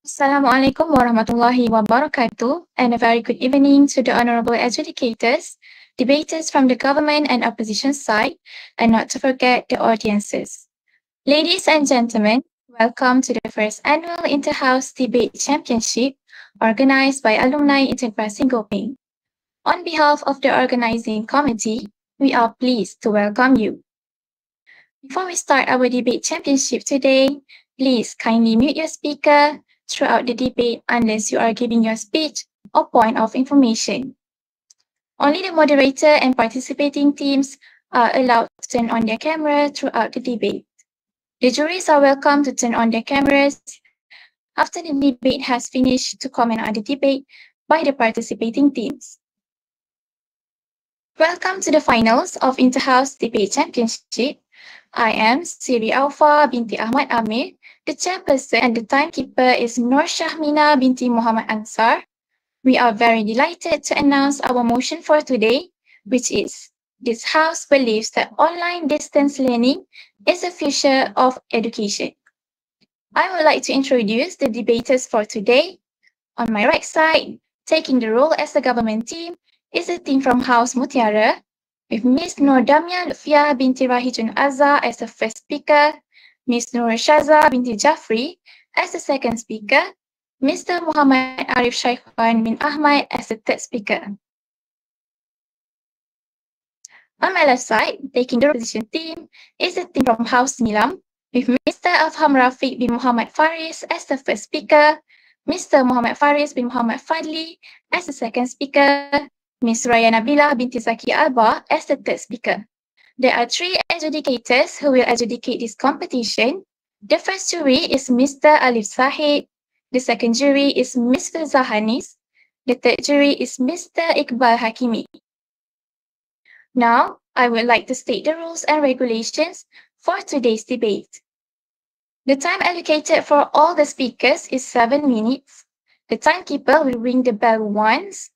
Assalamualaikum warahmatullahi wabarakatuh, and a very good evening to the honorable adjudicators, debaters from the government and opposition side, and not to forget the audiences. Ladies and gentlemen, welcome to the first annual Inter-House Debate Championship organized by Alumni Integrasi Gopeng. On behalf of the organizing committee, we are pleased to welcome you. Before we start our debate championship today, please kindly mute your speaker throughout the debate unless you are giving your speech or point of information. Only the moderator and participating teams are allowed to turn on their camera throughout the debate. The juries are welcome to turn on their cameras after the debate has finished to comment on the debate by the participating teams. Welcome to the finals of Inter-House Debate Championship. I am Siri Alfa binti Ahmad Amir, the chairperson, and the timekeeper is Nur Shahmina binti Muhammad Ansar. We are very delighted to announce our motion for today, which is, this house believes that online distance learning is the future of education. I would like to introduce the debaters for today. On my right side, taking the role as the government team, is a team from House Mutiara, with Ms. Nur Damia Lutfia binti Rahijun Azhar as the first speaker, Ms. Nur Shaza binti Jafri as the second speaker, Mr. Muhammad Arif Shaifan bin Ahmad as the third speaker. On my left side, taking the opposition team, is a team from House Nilam, with Mr. Afham Rafiq bin Muhammad Faris as the first speaker, Mr. Muhammad Faris bin Muhammad Fadli as the second speaker, Ms. Raya Nabila binti Zaki Alba as the third speaker. There are three adjudicators who will adjudicate this competition. The first jury is Mr. Alif Sahid, the second jury is Ms. Filza Hanis, the third jury is Mr. Iqbal Hakimi. Now, I would like to state the rules and regulations for today's debate. The time allocated for all the speakers is 7 minutes. The timekeeper will ring the bell once.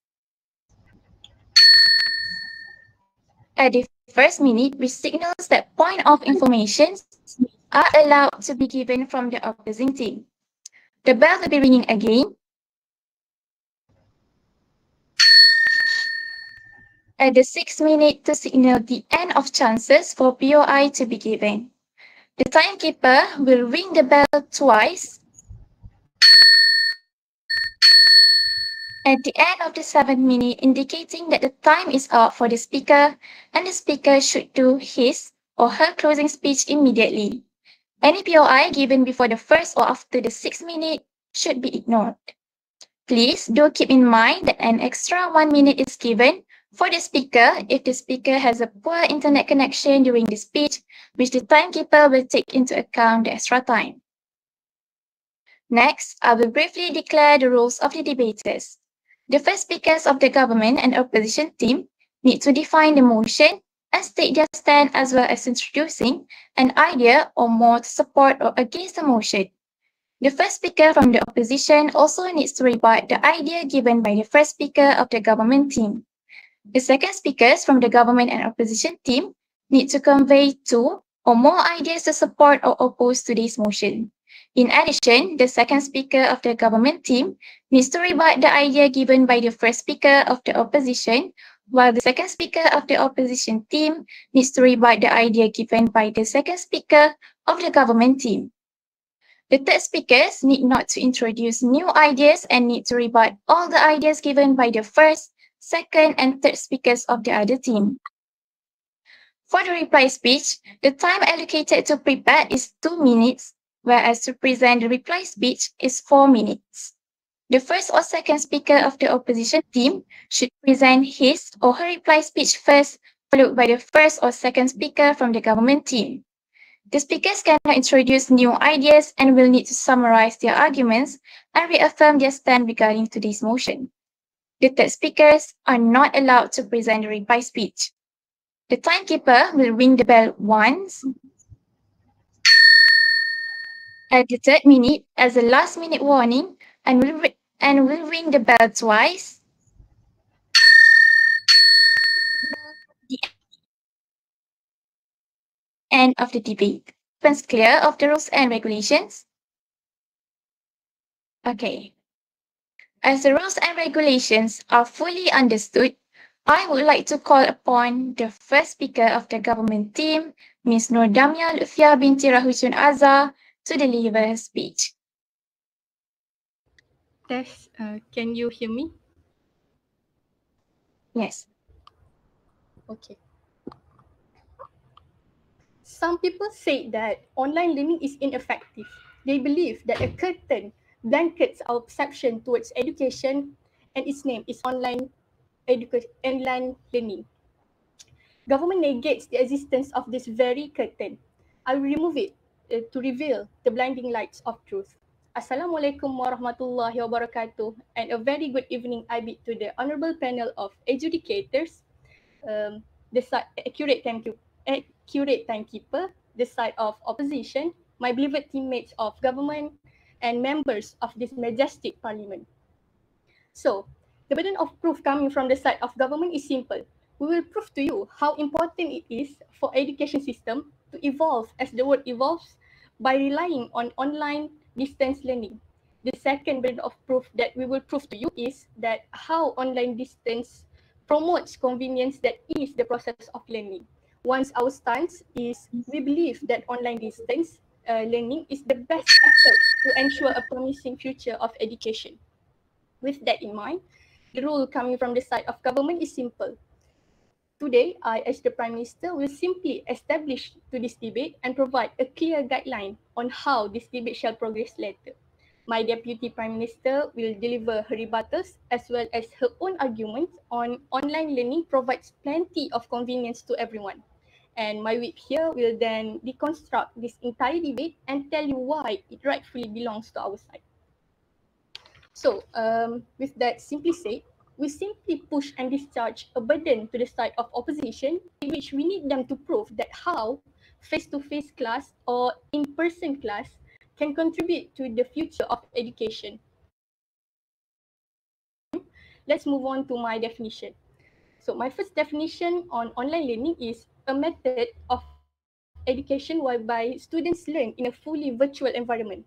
At the first minute, which signals that point of information are allowed to be given from the opposing team. The bell will be ringing again. At the 6th minute to signal the end of chances for POI to be given. The timekeeper will ring the bell twice. At the end of the 7th minute, indicating that the time is up for the speaker, and the speaker should do his or her closing speech immediately. Any POI given before the first or after the 6th minute should be ignored. Please do keep in mind that an extra 1 minute is given for the speaker if the speaker has a poor internet connection during the speech, which the timekeeper will take into account the extra time. Next, I will briefly declare the rules of the debaters. The first speakers of the government and opposition team need to define the motion and state their stand as well as introducing an idea or more to support or against the motion. The first speaker from the opposition also needs to rebut the idea given by the first speaker of the government team. The second speakers from the government and opposition team need to convey two or more ideas to support or oppose today's motion. In addition, the second speaker of the government team needs to rebut the idea given by the first speaker of the opposition, while the second speaker of the opposition team needs to rebut the idea given by the second speaker of the government team. The third speakers need not to introduce new ideas and need to rebut all the ideas given by the first, second, and third speakers of the other team. For the reply speech, the time allocated to prepare is 2 minutes, whereas to present the reply speech is 4 minutes. The first or second speaker of the opposition team should present his or her reply speech first, followed by the first or second speaker from the government team. The speakers cannot introduce new ideas and will need to summarize their arguments and reaffirm their stand regarding today's motion. The third speakers are not allowed to present the reply speech. The timekeeper will ring the bell once. At the 3rd minute, as a last-minute warning, and will ring the bell twice. The end of the debate. Clear of the rules and regulations? Okay. As the rules and regulations are fully understood, I would like to call upon the first speaker of the government team, Ms. Nur Damia Lutfia binti Rahusun Azhar, to deliver her speech. Test, can you hear me? Yes. Okay. Some people say that online learning is ineffective. They believe that a curtain blankets our perception towards education and its name is online learning. Government negates the existence of this very curtain. I will remove it to reveal the blinding lights of truth. Assalamualaikum warahmatullahi wabarakatuh, and a very good evening I bid to the honorable panel of adjudicators, the side accurate timekeeper, the side of opposition, my beloved teammates of government, and members of this majestic parliament. So, the burden of proof coming from the side of government is simple. We will prove to you how important it is for education system to evolve as the world evolves by relying on online distance learning. The second burden of proof that we will prove to you is that how online distance promotes convenience that is the process of learning. Once our stance is we believe that online distance learning is the best effort to ensure a promising future of education. With that in mind, the rule coming from the side of government is simple. Today, I, as the Prime Minister, will simply establish to this debate and provide a clear guideline on how this debate shall progress later. My Deputy Prime Minister will deliver her rebuttals as well as her own arguments on online learning provides plenty of convenience to everyone. And my whip here will then deconstruct this entire debate and tell you why it rightfully belongs to our side. So, with that simply said, we simply push and discharge a burden to the side of opposition in which we need them to prove that how face-to-face class or in-person class can contribute to the future of education. Let's move on to my definition. So my first definition on online learning is a method of education whereby students learn in a fully virtual environment.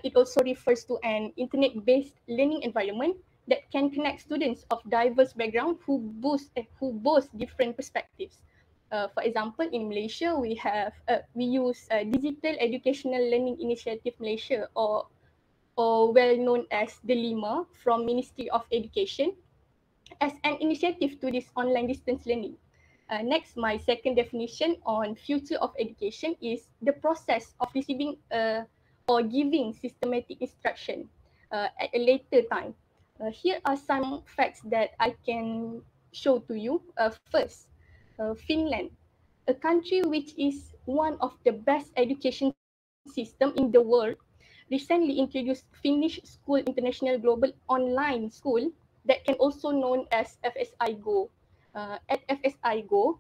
It also refers to an internet-based learning environment that can connect students of diverse backgrounds who boast different perspectives. For example, in Malaysia, we use Digital Educational Learning Initiative Malaysia, or well known as the LIMA, from Ministry of Education, as an initiative to this online distance learning. Next, my second definition on future of education is the process of receiving or giving systematic instruction at a later time. Here are some facts that I can show to you. First, Finland, a country which is one of the best education system in the world, recently introduced Finnish School International Global Online School that can also known as FSI Go. At FSI Go,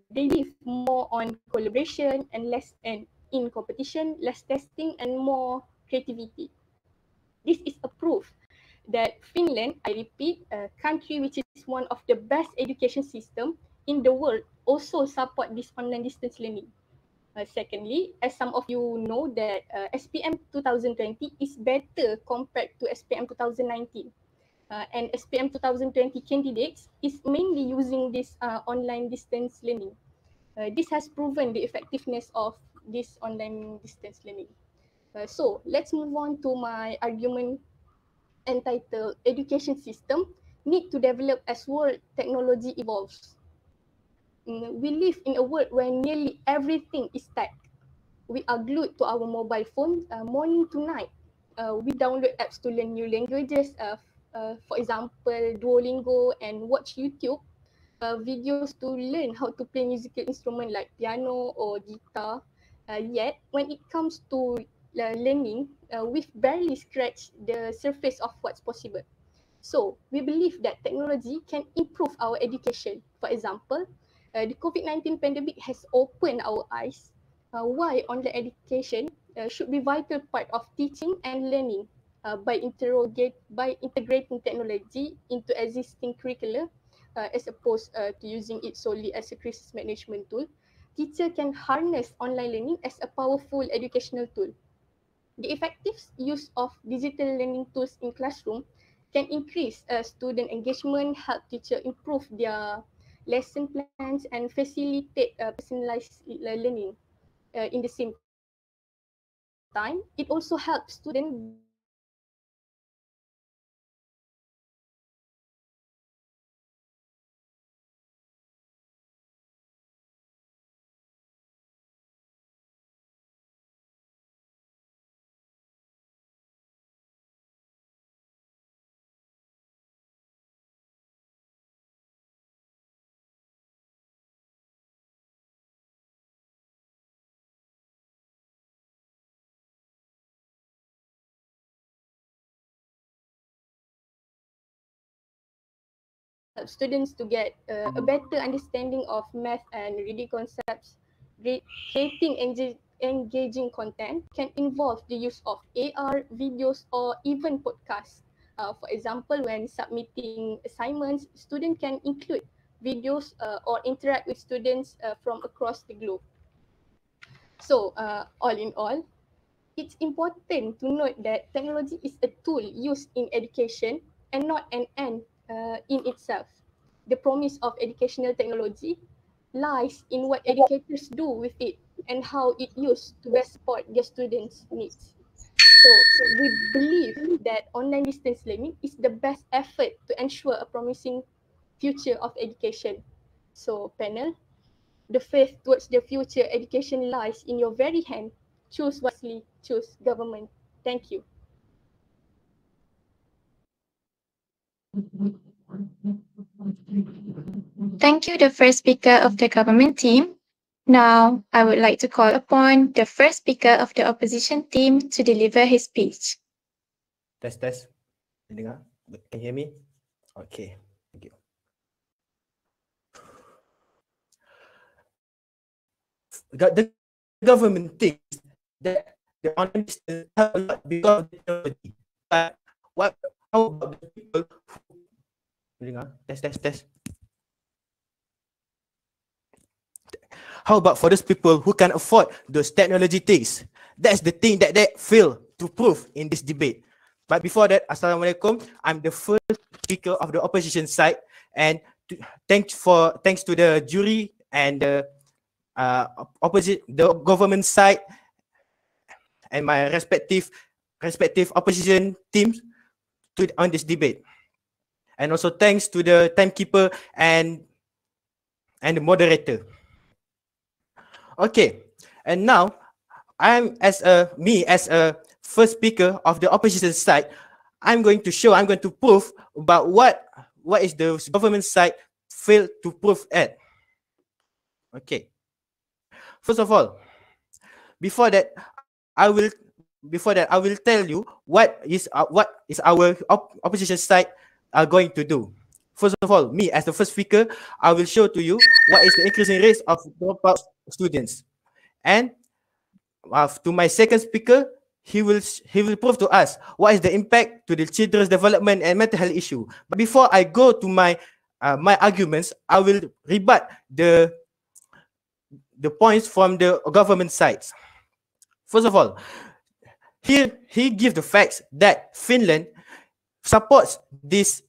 they live more on collaboration and less and in competition, less testing and more creativity. This is a proof that Finland, I repeat, a country which is one of the best education system in the world, also support this online distance learning. Secondly, as some of you know that SPM 2020 is better compared to SPM 2019. And SPM 2020 candidates is mainly using this online distance learning. This has proven the effectiveness of this online distance learning. So let's move on to my argument entitled Education System Need to Develop as World Technology Evolves. We live in a world where nearly everything is tech. We are glued to our mobile phone morning to night. We download apps to learn new languages, for example, Duolingo, and watch YouTube videos to learn how to play musical instrument like piano or guitar. Yet, when it comes to learning, we've barely scratched the surface of what's possible. So, we believe that technology can improve our education. For example, the COVID-19 pandemic has opened our eyes why online education should be vital part of teaching and learning by integrating technology into existing curricula as opposed to using it solely as a crisis management tool. Teacher can harness online learning as a powerful educational tool. The effective use of digital learning tools in classroom can increase student engagement, help teacher improve their lesson plans, and facilitate personalized learning. In the same time, it also helps students build confidence and skill development by ensuring help students to get a better understanding of math and reading concepts. Creating engaging content can involve the use of AR, videos, or even podcasts. For example, when submitting assignments, students can include videos or interact with students from across the globe. So, all in all, it's important to note that technology is a tool used in education and not an end in itself. The promise of educational technology lies in what educators do with it and how it used to best support their students' needs. So we believe that online distance learning is the best effort to ensure a promising future of education. So panel, the faith towards the future education lies in your very hand. Choose wisely, choose government. Thank you. Thank you, the first speaker of the government team. Now, I would like to call upon the first speaker of the opposition team to deliver his speech. Test, test. Dengar? Can you hear me? Okay. Thank you. The government thinks that the online distance help a lot because of the technology. But how about the people who dengar? Test, test, test. How about for those people who can afford those technology things? That's the thing that they fail to prove in this debate. But before that, Assalamualaikum. I'm the first speaker of the opposition side, and thanks to the jury and the government side and my respective opposition teams on this debate. And also thanks to the timekeeper and the moderator. Okay, and now as a first speaker of the opposition side, I'm going to prove about what is the government side failed to prove at. Okay. First of all, before that, I will tell you what is our opposition side are going to do. First of all, me as the first speaker, I will show to you what is the increasing rate of dropout students, and to my second speaker, he will prove to us what is the impact to the children's development and mental health issue. But before I go to my arguments, I will rebut the points from the government sides. First of all, here he gives the facts that Finland supports this.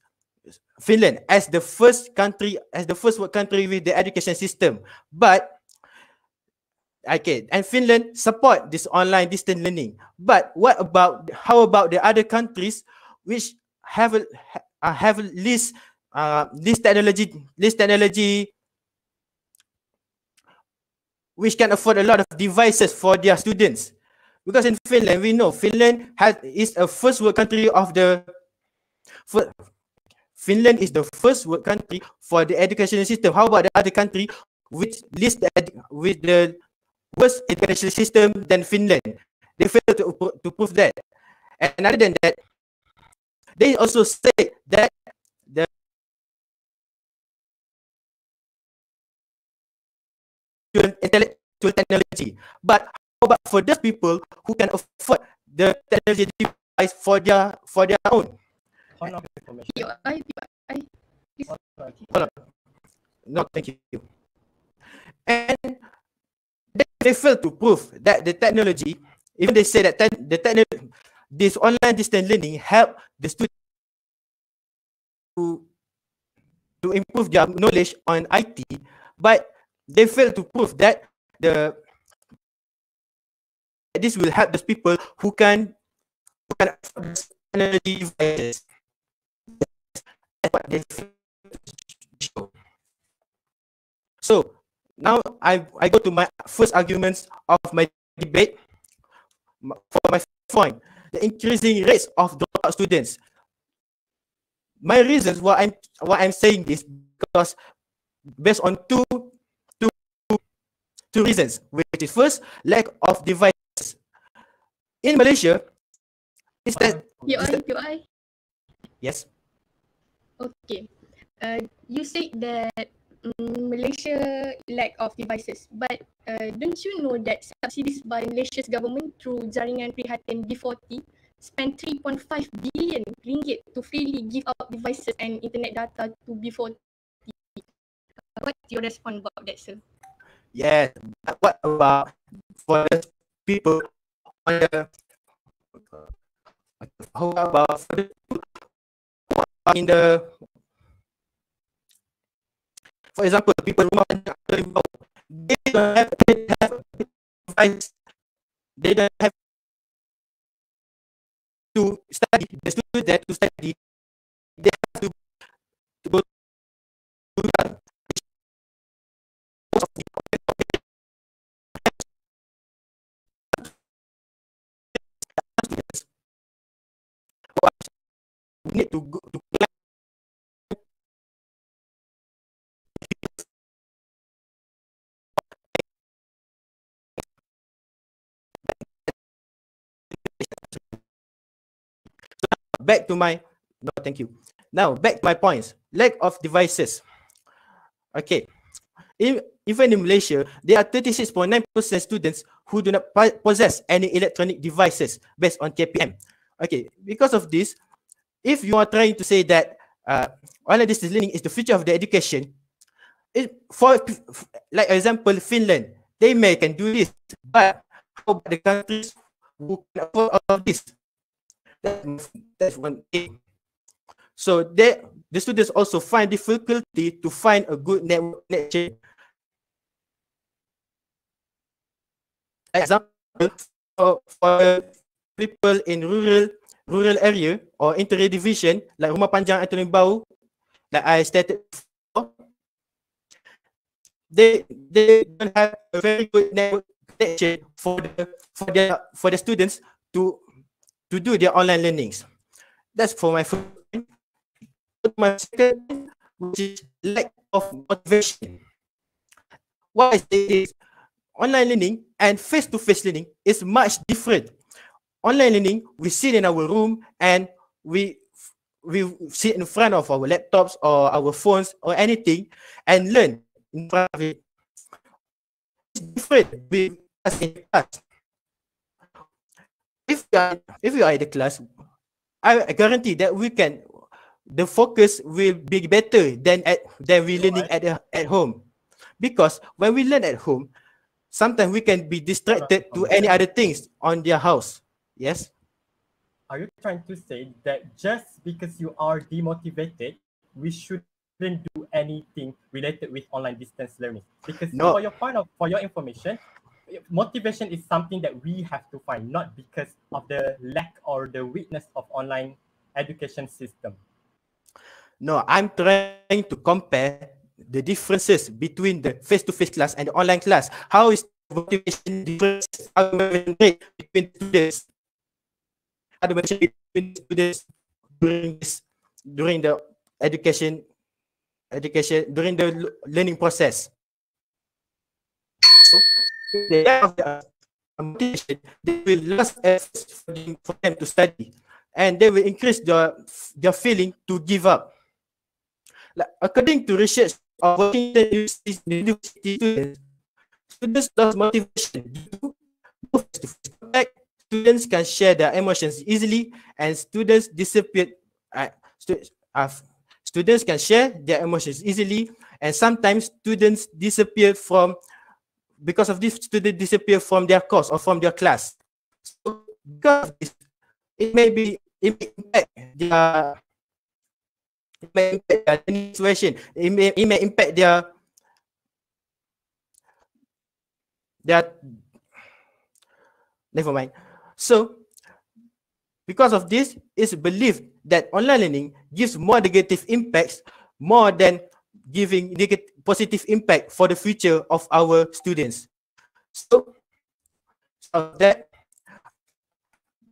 Finland as the first world country with the education system, but okay, and Finland support this online distance learning. But how about the other countries which have least technology, which can afford a lot of devices for their students? Because in Finland, we know Finland is a first world country of the. Finland is the first world country for the education system. How about the other country with the worse education system than Finland? They fail to prove that. And other than that, they also say that the intellectual technology. But how about for those people who can afford the technology device for their own? No, thank you. And they fail to prove that the technology Even they say that this online distance learning help the students to improve their knowledge on IT, but they fail to prove that this will help those people who can afford this energy devices. That's what they fail to show. So now I go to my first arguments of my debate. For my point, the increasing rates of dropout students. My reasons why I'm saying this, because based on two reasons, which is first, lack of devices. In Malaysia, is that yes? Okay. You said that Malaysia lack of devices, but don't you know that subsidies by Malaysia's government through Jaringan Prihatin B40 spent 3.5 billion ringgit to freely give out devices and internet data to B40. What's your response about that, sir? Yes. What about for the people on the how about for the people who are in the, for example, people rumah panjang, they don't have device, they don't have to study, the student to study, they have to go to we need to go to back to my no thank you. Now back to my points. Lack of devices. Okay. Even in Malaysia, there are 36.9% students who do not possess any electronic devices based on KPM. Okay, because of this, if you are trying to say that online distance learning is the future of the education, for like example, Finland, they can do this, but how about the countries who can afford all of this? That's one thing. So the students also find difficulty to find a good network connection. Example, for people in rural area or interior division like Rumah Panjang Anthony Bau, like I stated before, they don't have a very good network connection for the students to do their online learnings. That's for my first point. My second point, which is lack of motivation. Why I say this? Online learning and face-to-face learning is much different. Online learning, we sit in our room and we sit in front of our laptops or our phones or anything and learn in front of it. It's different with us in class. If you are in the class, I guarantee that the focus will be better than we learning at home, because when we learn at home, sometimes we can be distracted to any other things on their house. Yes. Are you trying to say that just because you are demotivated, we shouldn't do anything related with online distance learning? Because no. For your information, motivation is something that we have to find, not because of the lack or the weakness of online education system. No, I'm trying to compare the differences between the face-to-face class and the online class. How is the motivation difference? How between students? How the motivation between students during the education during the learning process? So they have the motivation, they will last efforts for them to study, and they will increase their feeling to give up. Like, according to research of working university students lose motivation due to face-to-face contact. Students can share their emotions easily, and students students can share their emotions easily, and sometimes students disappear from because of this. Students disappear from their course or from their class. So because of this, it may impact their learning situation. It may impact their never mind. So because of this, it's believed that online learning gives more negative impacts more than giving positive impact for the future of our students. So that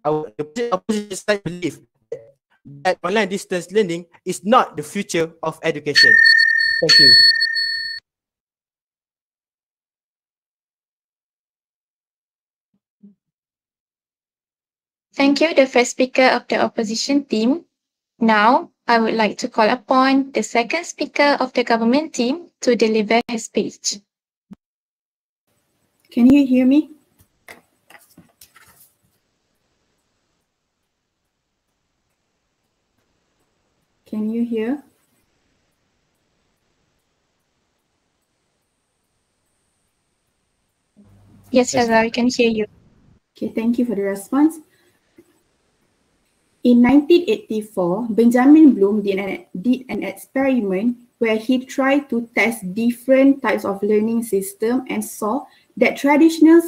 the opposition side believe that online distance learning is not the future of education. Thank you. Thank you, the first speaker of the opposition team. Now, I would like to call upon the second speaker of the government team to deliver his speech. Can you hear me? Can you hear? Yes, Shazza, we can hear you. Okay, thank you for the response. In 1984, Benjamin Bloom did an experiment where he tried to test different types of learning system and saw that traditional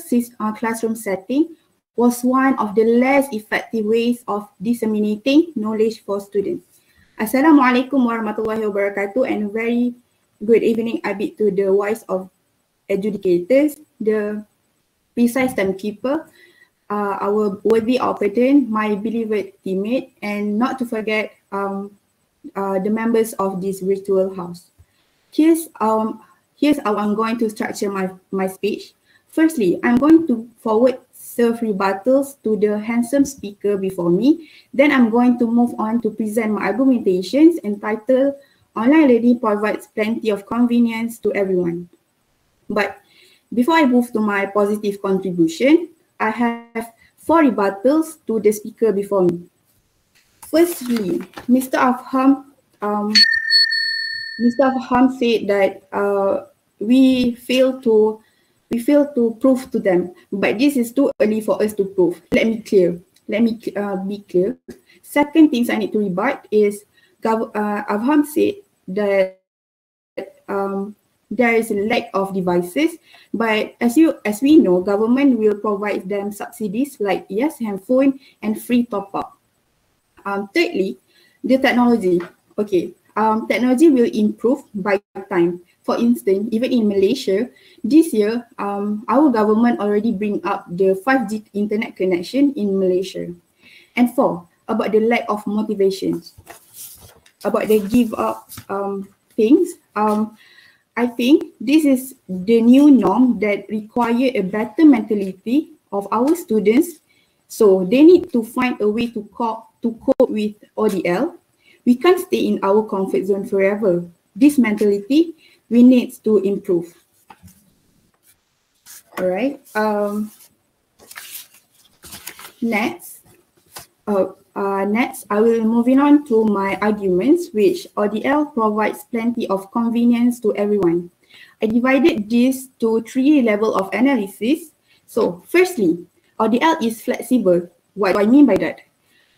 classroom setting was one of the less effective ways of disseminating knowledge for students. Assalamualaikum warahmatullahi wabarakatuh, and very good evening I bid to the wise of educators, the precise timekeeper, our worthy operator, my beloved teammate, and not to forget the members of this virtual house. Here's how I'm going to structure my speech. Firstly, I'm going to forward serve rebuttals to the handsome speaker before me. Then I'm going to move on to present my argumentations entitled Online Learning Provides Plenty of Convenience to Everyone. But before I move to my positive contribution, I have 4 rebuttals to the speaker before me. Firstly, Mr. Afham said that we fail to prove to them, but this is too early for us to prove. Let me be clear. Second things I need to rebut is Afham said that there is a lack of devices, but as we know, government will provide them subsidies like handphone and free top up. Thirdly, the technology. Okay, technology will improve by time. For instance, even in Malaysia, this year, our government already bring up the 5G internet connection in Malaysia. And 4, about the lack of motivation, about the give up things. I think this is the new norm that require a better mentality of our students. So they need to find a way to cope with ODL. We can't stay in our comfort zone forever. This mentality we need to improve. All right. Next, I will moving on to my arguments, which ODL provides plenty of convenience to everyone. I divided this to 3 levels of analysis. So, firstly, ODL is flexible. What do I mean by that?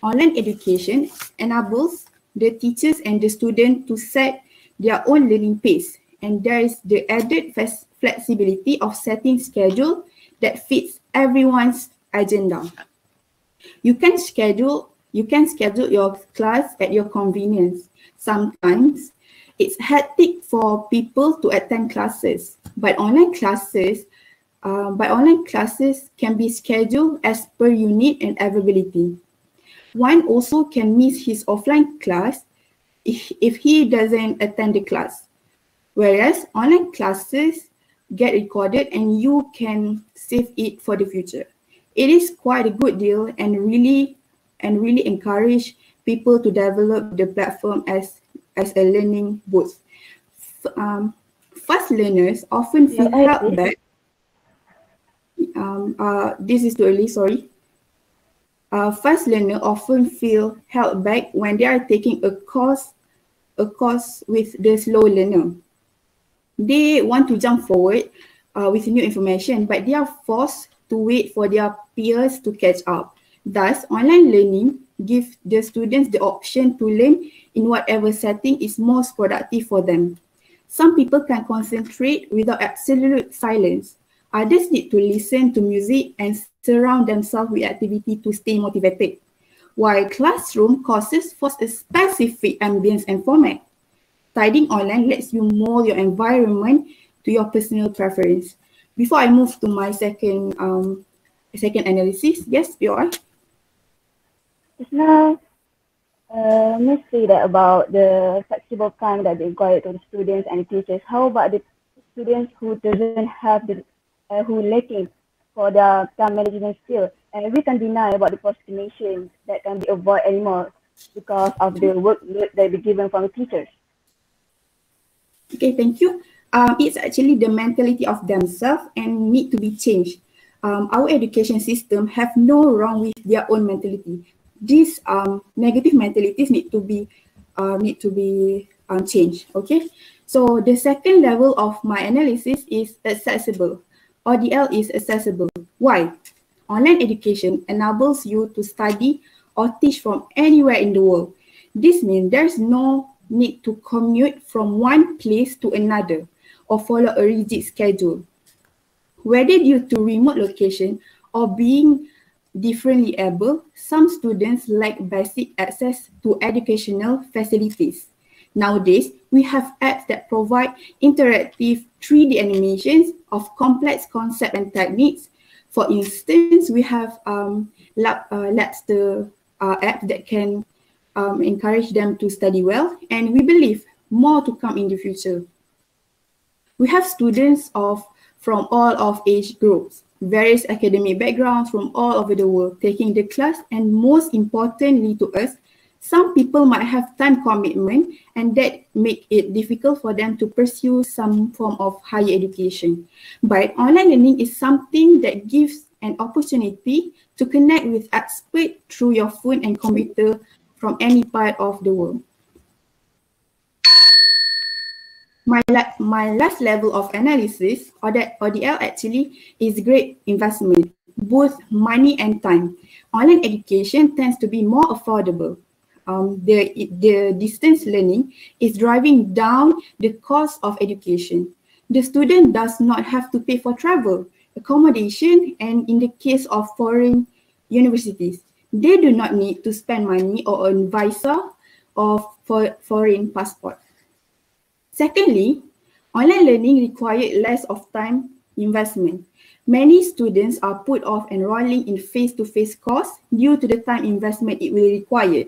Online education enables the teachers and the student to set their own learning pace, and there is the added flexibility of setting schedule that fits everyone's agenda. You can schedule your class at your convenience. Sometimes it's hectic for people to attend classes, but online classes can be scheduled as per unit and availability. One also can miss his offline class if he doesn't attend the class, whereas online classes get recorded and you can save it for the future. It is quite a good deal and really encourage people to develop the platform as a learning booth. Fast learners often feel held back. This is too early, sorry. Fast learners often feel held back when they are taking a course with the slow learner. They want to jump forward with new information, but they are forced to wait for their peers to catch up. Thus, online learning gives the students the option to learn in whatever setting is most productive for them. Some people can concentrate without absolute silence. Others need to listen to music and surround themselves with activity to stay motivated. While classroom courses force a specific ambience and format, studying online lets you mold your environment to your personal preference. Before I move to my second analysis, yes, POI? Just now, mostly that about the flexible time that they require to the students and the teachers. How about the students who doesn't have the, who lacking for their time management skill? And we can deny about the procrastination that can be avoided anymore because of the workload that be given from the teachers. Okay, thank you. It's actually the mentality of themselves and need to be changed. Our education system have no wrong with their own mentality. These negative mentalities need to be changed. Okay, so the second level of my analysis is accessible. ODL is accessible. Why? Online education enables you to study or teach from anywhere in the world. This means there's no need to commute from one place to another or follow a rigid schedule. Whether due to remote location or being differently able, some students lack basic access to educational facilities. Nowadays, we have apps that provide interactive 3D animations of complex concepts and techniques. For instance, we have labs, the app that can encourage them to study well, and we believe more to come in the future. We have students from all of age groups, various academic backgrounds from all over the world taking the class, and most importantly to us, some people might have time commitment and that make it difficult for them to pursue some form of higher education. But online learning is something that gives an opportunity to connect with experts through your phone and computer from any part of the world. My last level of analysis, ODL actually is great investment, both money and time. Online education tends to be more affordable. The distance learning is driving down the cost of education. The student does not have to pay for travel, accommodation, and in the case of foreign universities, they do not need to spend money or a visa or for foreign passport. Secondly, online learning requires less of time investment. Many students are put off enrolling in face-to-face course due to the time investment it will require.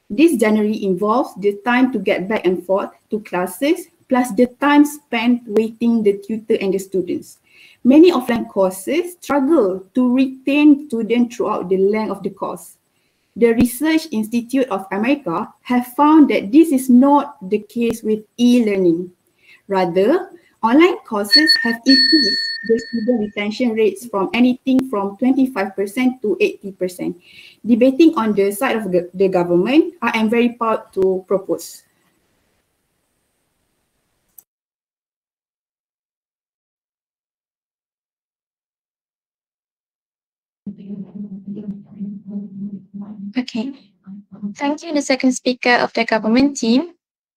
This generally involves the time to get back and forth to classes, plus the time spent waiting the tutor and the students. Many offline courses struggle to retain students throughout the length of the course. The Research Institute of America have found that this is not the case with e-learning. Rather, online courses have increased the student retention rates from anything from 25% to 80%. Debating on the side of the government, I am very proud to propose. Okay. Thank you, the second speaker of the government team.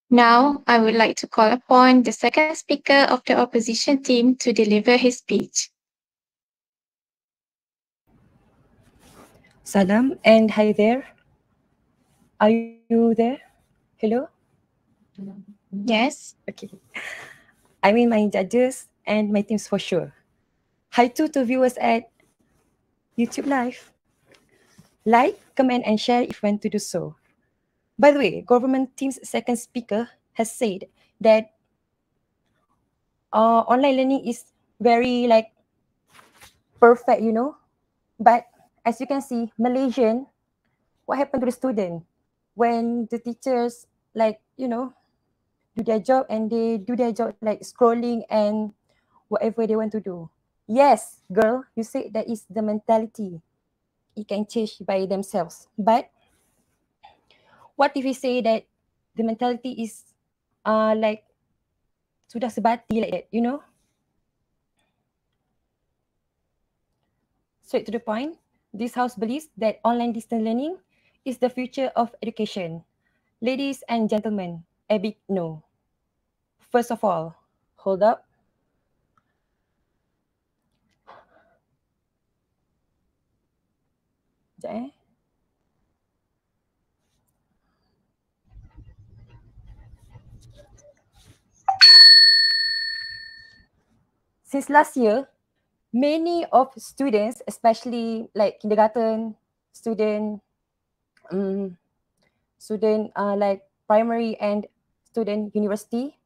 Now, I would like to call upon the second speaker of the opposition team to deliver his speech. Salam and hi there. Are you there? Hello? Yes. Okay. I mean my judges and my teams for sure. Hi to viewers at YouTube Live. Like, comment and share if you want to do so. By the way, government team's second speaker has said that online learning is very perfect, you know. But as you can see, Malaysian, what happened to the student when the teachers do their job and they do their job like scrolling and whatever they want to do. Yes, girl, you said that is the mentality. It can change by themselves. But what if we say that the mentality is like sudah sebati like that, you know? straight to the point, this house believes that online distance learning is the future of education. Ladies and gentlemen, a big no. First of all, hold up. Sekejap eh. Since last year, many of students, especially like kindergarten student, like primary and student university,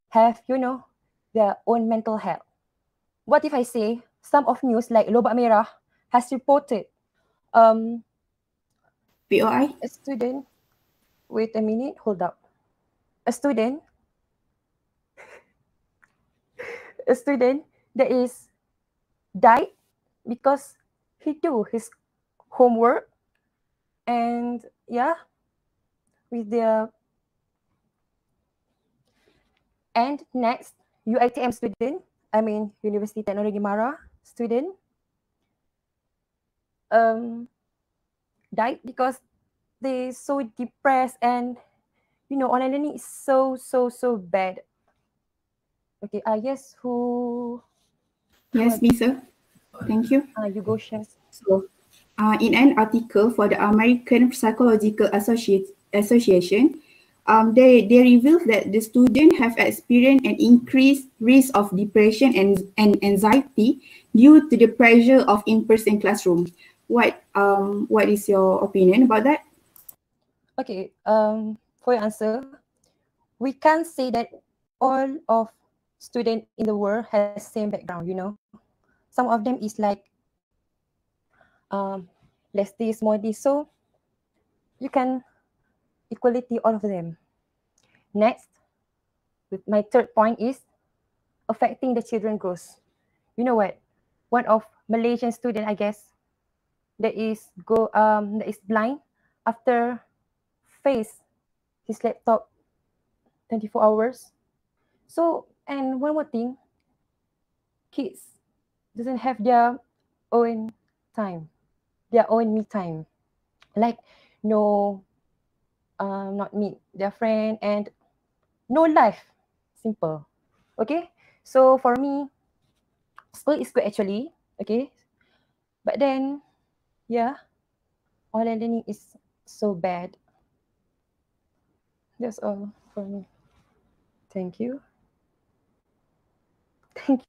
have their own mental health. What if I say some of news like Lobak Merah has reported POI? a student, wait a minute, hold up. A student that is died because he do his homework and with their and next UITM student, University Technology Mara student, died because they so depressed and online learning is so bad. Okay, yes, who? Yes, me, sir. Thank you. You go, Shaz. So, in an article for the American Psychological Association, they revealed that the students have experienced an increased risk of depression and anxiety due to the pressure of in-person classroom. What is your opinion about that? Okay, for your answer, we can't say that all of students in the world has same background, Some of them is like less this, more this. So you can equality all of them. Next, with my third point is affecting the children growth. You know what? One of Malaysian student, I guess, that is blind after face his laptop 24 hours. So, and one more thing, kids doesn't have their own time, their own me time. Like no, not meet their friend and no life. Simple. Okay. So for me, school is good actually. Okay. But then, online learning is so bad. That's all for me. Thank you. Thank you.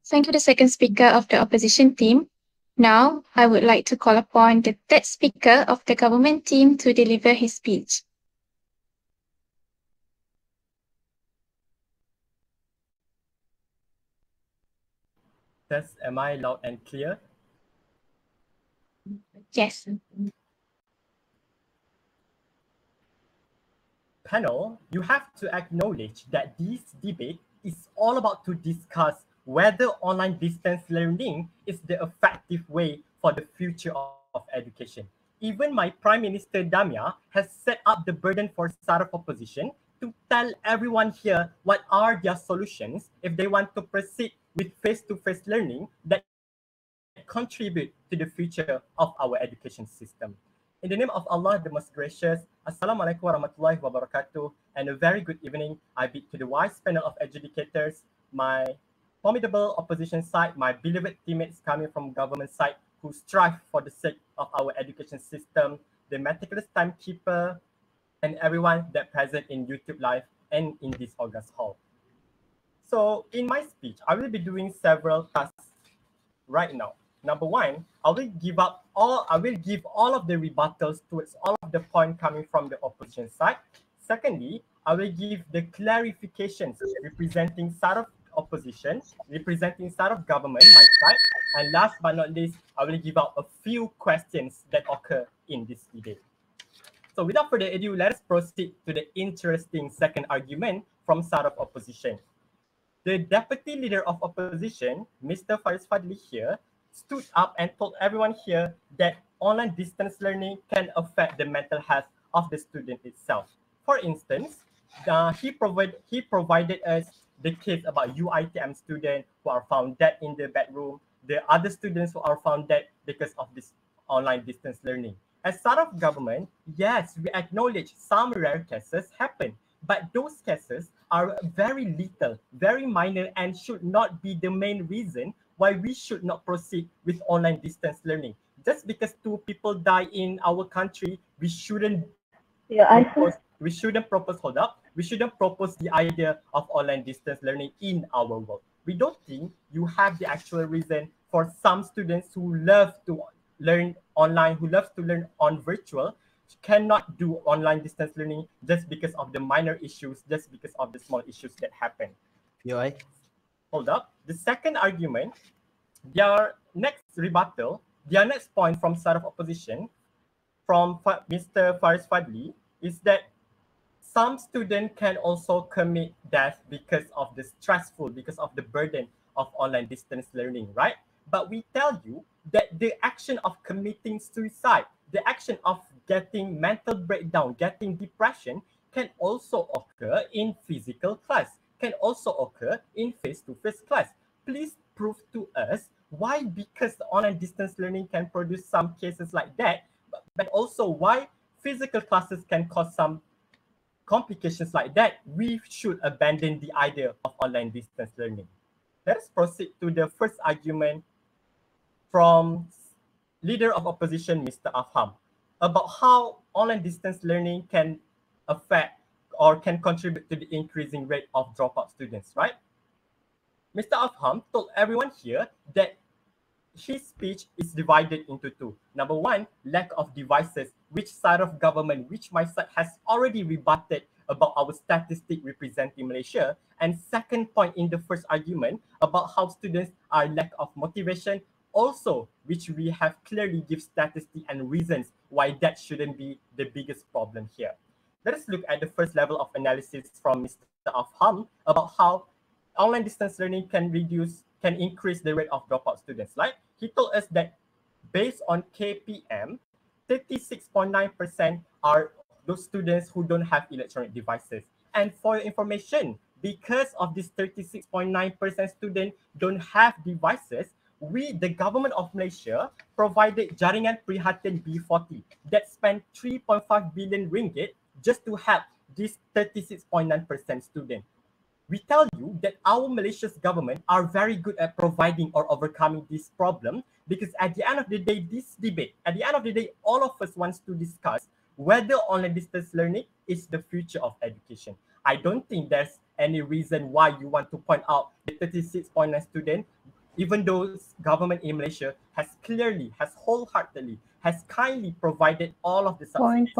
Thank you, the second speaker of the opposition team. Now, I would like to call upon the third speaker of the government team to deliver his speech. Thus, am I loud and clear? Yes. Panel, you have to acknowledge that this debate is all about to discuss whether online distance learning is the effective way for the future of education. Even my Prime Minister Damia has set up the burden for side of opposition to tell everyone here what are their solutions if they want to proceed with face-to-face learning that contribute to the future of our education system. In the name of Allah, the most gracious, Assalamualaikum warahmatullahi wabarakatuh, and a very good evening. I bid to the wise panel of educators, my formidable opposition side, my beloved teammates coming from government side who strive for the sake of our education system, the meticulous timekeeper, and everyone that present in YouTube Live and in this August Hall. So in my speech, I will be doing several tasks right now. Number one, I will give all of the rebuttals towards all of the points coming from the opposition side. Secondly, I will give the clarifications representing side of opposition, representing side of government, my side. And last but not least, I will give out a few questions that occur in this debate. So without further ado, let us proceed to the interesting second argument from side of opposition. The deputy leader of opposition, Mr. Faris Fadli here, stood up and told everyone here that online distance learning can affect the mental health of the student itself. For instance, he provided us the case about UITM students who are found dead in the bedroom, the other students who are found dead because of this online distance learning. As side of government, yes, we acknowledge some rare cases happen, but those cases are very little, very minor, and should not be the main reason why we should not proceed with online distance learning. Just because 2 people die in our country, we shouldn't Your answer? hold up. We shouldn't propose the idea of online distance learning in our world. We don't think you have the actual reason for some students who love to learn online, who love to learn on virtual, cannot do online distance learning just because of the minor issues, just because of the small issues that happen. POI. Hold up. The second argument, their next rebuttal, their next point from side of opposition, from Mr. Faris Fadli, is that some students can also commit death because of the stressful, because of the burden of online distance learning, right? But we tell you that the action of committing suicide, the action of getting mental breakdown, getting depression can also occur in physical class, can also occur in face-to-face class. Please prove to us why, because the online distance learning can produce some cases like that, but also why physical classes can cause some complications like that, we should abandon the idea of online distance learning. Let's proceed to the first argument from leader of opposition, Mr. Afham, about how online distance learning can affect or can contribute to the increasing rate of dropout students, right? Mr. Afham told everyone here that his speech is divided into two. Number one, lack of devices, which side of government, which my side has already rebutted about our statistic representing Malaysia. And second point in the first argument about how students are lack of motivation, also, which we have clearly give statistics and reasons why that shouldn't be the biggest problem here. Let us look at the first level of analysis from Mr. Afham about how online distance learning can increase the rate of dropout students. Like he told us that based on KPM, 36.9% are those students who don't have electronic devices. And for your information, because of this 36.9% students don't have devices, the government of Malaysia, provided Jaringan Prihatin B40 that spent 3.5 billion ringgit just to help this 36.9% student. We tell you that our Malaysia's government are very good at providing or overcoming this problem, because at the end of the day, this debate, at the end of the day, all of us wants to discuss whether online distance learning is the future of education. I don't think there's any reason why you want to point out the 36.9 student, even though government in Malaysia has clearly, has wholeheartedly, has kindly provided all of the subsidies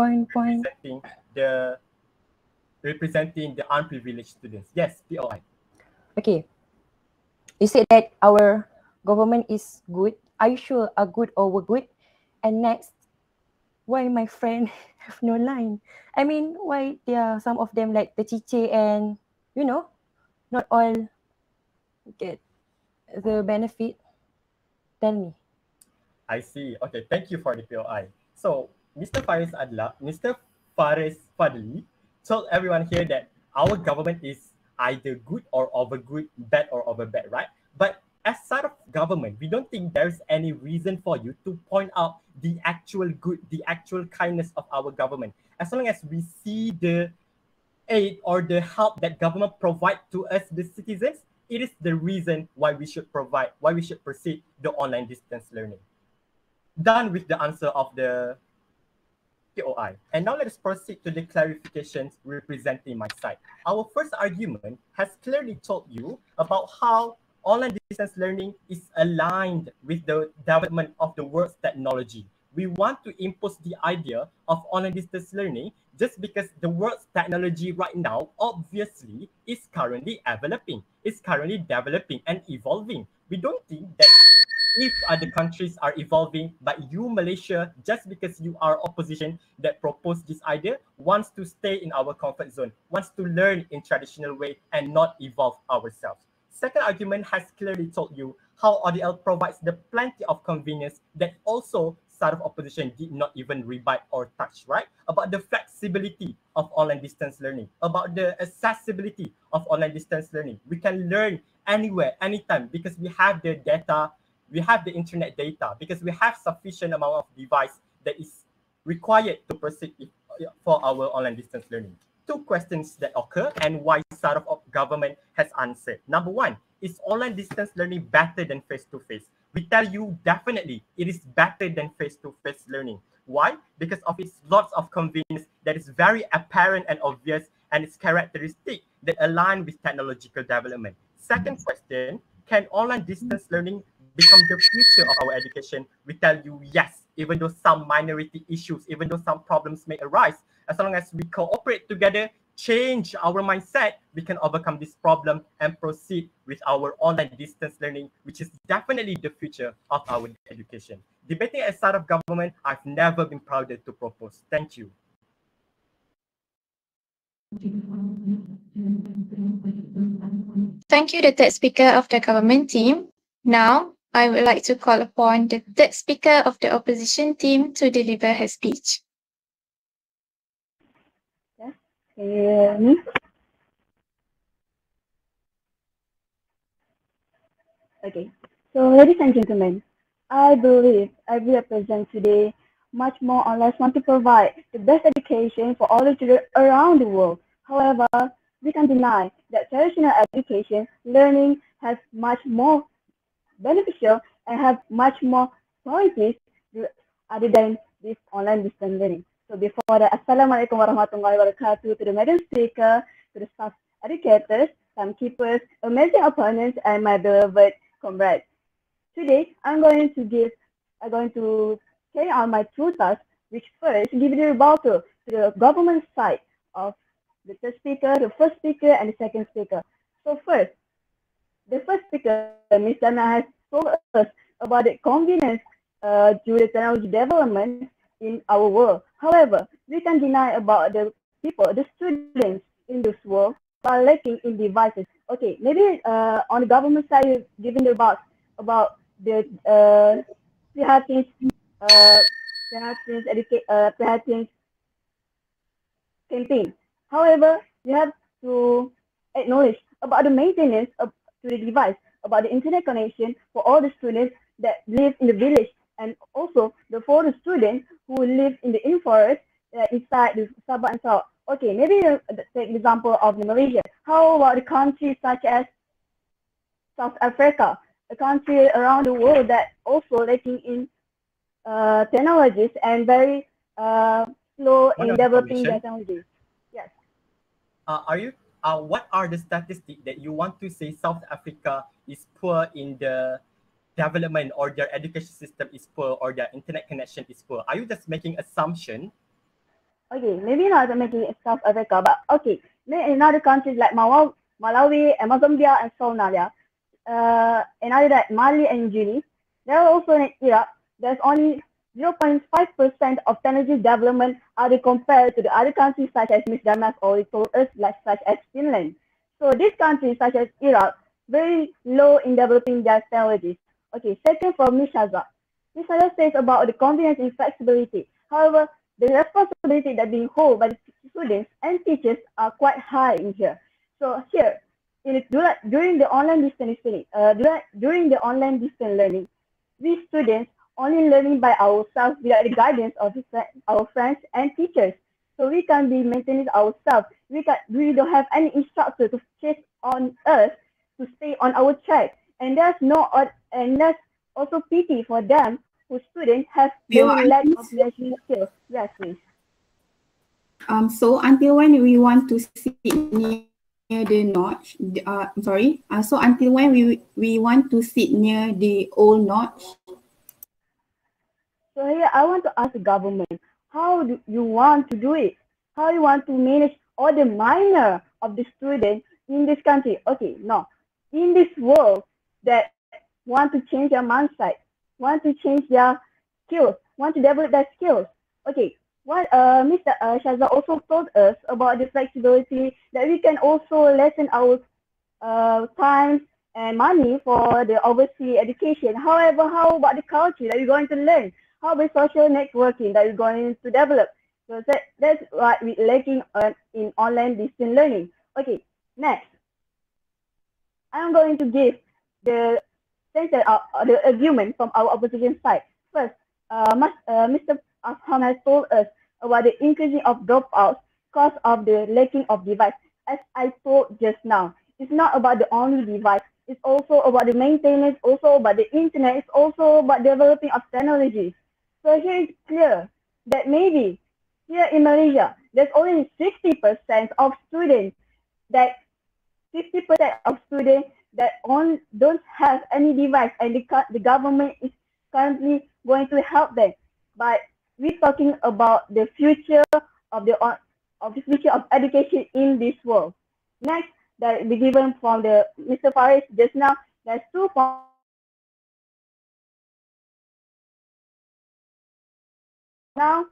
representing the unprivileged students. Yes, POI. Okay. You said that our government is good. Are you sure are good or we're good? And next, why my friend have no line? I mean, why there are some of them like the teacher and, not all get the benefit? Tell me. I see. Okay, thank you for the POI. So, Mr. Faris Fadli told everyone here that our government is either good or over good, bad or over bad, right? But as side of government, we don't think there's any reason for you to point out the actual good, the actual kindness of our government. As long as we see the aid or the help that government provide to us, the citizens, it is the reason why we should proceed the online distance learning. Done with the answer of the POI. And now let's proceed to the clarifications representing my side. Our first argument has clearly told you about how online distance learning is aligned with the development of the world's technology. We want to impose the idea of online distance learning just because the world's technology right now obviously is currently developing and evolving. We don't think that if other countries are evolving, but you, Malaysia, just because you are opposition that proposed this idea, wants to stay in our comfort zone, wants to learn in traditional way and not evolve ourselves. Second argument has clearly told you how ODL provides the plenty of convenience that also side of opposition did not even rebut or touch, right? About the flexibility of online distance learning, about the accessibility of online distance learning. We can learn anywhere, anytime, because we have the data, we have the internet data, because we have sufficient amount of device that is required to proceed for our online distance learning. Two questions that occur and why side of government has answered. Number one, is online distance learning better than face-to-face? We tell you definitely it is better than face-to-face learning. Why? Because of its lots of convenience that is very apparent and obvious, and its characteristic that align with technological development. Second question, can online distance learning become the future of our education? We tell you yes, even though some minority issues, even though some problems may arise, as long as we cooperate together, change our mindset, we can overcome this problem and proceed with our online distance learning, which is definitely the future of our education. Debating as side of government, I've never been prouder to propose. Thank you. Thank you, the third speaker of the government team. Now, I would like to call upon the third speaker of the opposition team to deliver her speech. Can you hear me? Okay. So, ladies and gentlemen, I believe I represent today much more or less want to provide the best education for all the children around the world. However, we can deny that traditional education learning has much more beneficial and have much more qualities other than this online distance learning. So before that, Assalamualaikum warahmatullahi wabarakatuh to the madam speaker, to the staff educators, timekeepers, amazing opponents, and my beloved comrades. Today, I'm going to carry on my two tasks, which first give the rebuttal to the government side of the third speaker, the first speaker, and the second speaker. So first, the first speaker, Ms. Dana, has told us about the convenience due to technology development in our world. However, we can deny about the people, the students in this world, are lacking in devices. Okay, maybe on the government side, giving the about the PHT's campaign. However, you have to acknowledge about the maintenance of to the device, about the internet connection for all the students that live in the village, and also for the students who live in the forest inside the Sabah and Sarawak. Okay, maybe take the example of Malaysia. How about the countries such as South Africa, a country around the world that also lacking in technologies and very slow in developing their technologies? Yes. What are the statistics that you want to say South Africa is poor in the development, or their education system is poor, or their internet connection is poor? Are you just making assumption? Okay, maybe not making it South Africa, but okay, in other countries like Malawi and Mozambique and Somalia, and other like Mali and Guinea, there are also in Iraq, there's only 0.5% of technology development are compared to the other countries such as Ms. Damas already told us, like such as Finland. So these countries such as Iraq, very low in developing their technologies. Okay, second for Ms. Shaza. Ms. Shaza says about the convenience and flexibility. However, the responsibility that being held by the students and teachers are quite high in here. So here, during the online distance learning, we students only learning by ourselves without the guidance of our friends and teachers. So we can be maintaining ourselves. We don't have any instructor to chase on us to stay on our track. And there's also pity for them who students have very lack of learning skills. Yes, please. So until when we want to sit near the notch? So until when we want to sit near the old notch? So here I want to ask the government, how do you want to do it? How you want to manage all the minor of the students in this country? Okay, no. In this world that want to change their mindset, want to change their skills, want to develop their skills. Okay, what Mr. Shazza also told us about the flexibility that we can also lessen our time and money for the overseas education. However, how about the culture that we're going to learn? How about social networking that we're going to develop? So that's what we're lacking in online distance learning. Okay, next, I'm going to give the center the argument from our opposition side. First, Mr. Afham has told us about the increasing of dropouts because of the lacking of device. As I told just now, it's not about the only device. It's also about the maintenance, also about the internet, it's also about developing of technologies. So here it's clear that maybe here in Malaysia, there's only 60% of students that 50% of students that don't have any device, and the government is currently going to help them. But we're talking about the future of the future of education in this world. Next, that be given from the Mr. Faris just now. There's 2 points now.